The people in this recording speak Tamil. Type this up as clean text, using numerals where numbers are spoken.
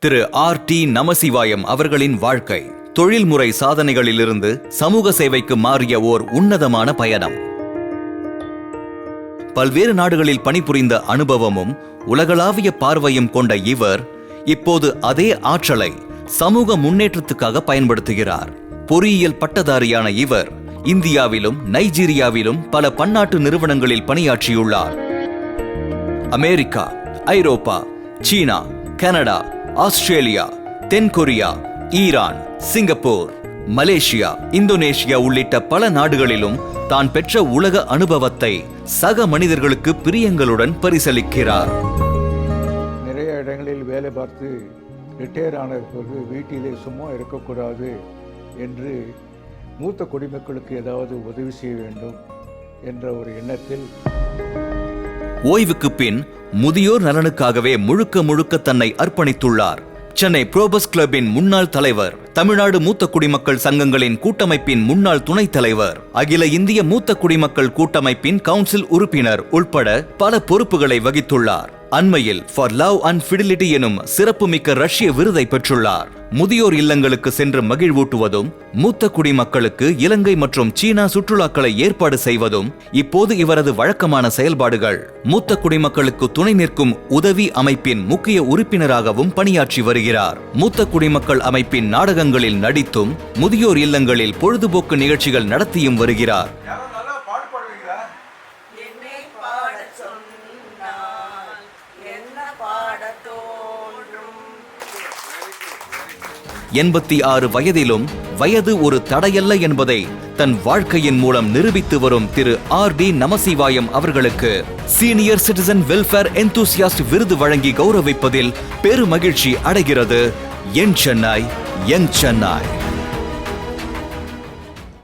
திரு R.T. நமசிவாயம் அவர்களின் வாழ்க்கை தொழில்முறை சாதனைகளிலிருந்து சமூக சேவைக்கு மாறிய ஓர் உன்னதமான பயணம். பல்வேறு நாடுகளில் பணிபுரிந்த அனுபவமும் உலகளாவிய பார்வையும் கொண்ட இவர் இப்போது அதே ஆற்றலை சமூக முன்னேற்றத்துக்காக பயன்படுத்துகிறார். பொறியியல் பட்டதாரியான இவர் இந்தியாவிலும் நைஜீரியாவிலும் பல பன்னாட்டு நிறுவனங்களில் பணியாற்றியுள்ளார். அமெரிக்கா, ஐரோப்பா, சீனா, கனடா, ஆஸ்திரேலியா, தென்கொரியா, ஈரான், சிங்கப்பூர், மலேசியா, இந்தோனேஷியா உள்ளிட்ட பல நாடுகளிலும் தான் பெற்ற உலக அனுபவத்தை சக மனிதர்களுக்கு பிரியங்களுடன் பரிசளிக்கிறார். நிறைய இடங்களில் வேலை பார்த்து ரிட்டையர் ஆன பிறகு வீட்டிலே சும்மா இருக்கக்கூடாது என்று மூத்த குடிமக்களுக்கு ஏதாவது உதவி செய்ய வேண்டும் என்ற ஒரு எண்ணத்தில் ஓய்வுக்கு பின் முதியோர் நலனுக்காகவே முழுக்க தன்னை அர்ப்பணித்துள்ளார். சென்னை புரோபஸ் கிளப்பின் முன்னாள் தலைவர், தமிழ்நாடு மூத்த குடிமக்கள் சங்கங்களின் கூட்டமைப்பின் முன்னாள் துணைத் தலைவர், அகில இந்திய மூத்த குடிமக்கள் கூட்டமைப்பின் கவுன்சில் உறுப்பினர் உள்பட பல பொறுப்புகளை வகித்துள்ளார். அண்மையில் ஃபார் லவ் அண்ட் ஃபிடிலிட்டி எனும் சிறப்புமிக்க ரஷ்ய விருதை பெற்றுள்ளார். முதியோர் இல்லங்களுக்கு சென்று மகிழ்வூட்டுவதும் மூத்த குடிமக்களுக்கு இலங்கை மற்றும் சீனா சுற்றுலாக்களை ஏற்பாடு செய்வதும் இப்போது இவரது வழக்கமான செயல்பாடுகள். மூத்த குடிமக்களுக்கு துணை நிற்கும் உதவி அமைப்பின் முக்கிய உறுப்பினராகவும் பணியாற்றி வருகிறார். மூத்த குடிமக்கள் அமைப்பின் நாடகங்களில் நடித்தும் முதியோர் இல்லங்களில் பொழுதுபோக்கு நிகழ்ச்சிகள் நடத்தியும் வருகிறார். 86 வயதிலும் வயது ஒரு தடையல்ல என்பதை தன் வாழ்க்கையின் மூலம் நிரூபித்து வரும் திரு R.D. நமசிவாயம் அவர்களுக்கு சீனியர் சிட்டிசன் வெல்ஃபேர் எந்தூசியாஸ்ட் விருது வழங்கி கௌரவிப்பதில் பெருமகிழ்ச்சி அடைகிறது என் சென்னை, யங் சென்னை.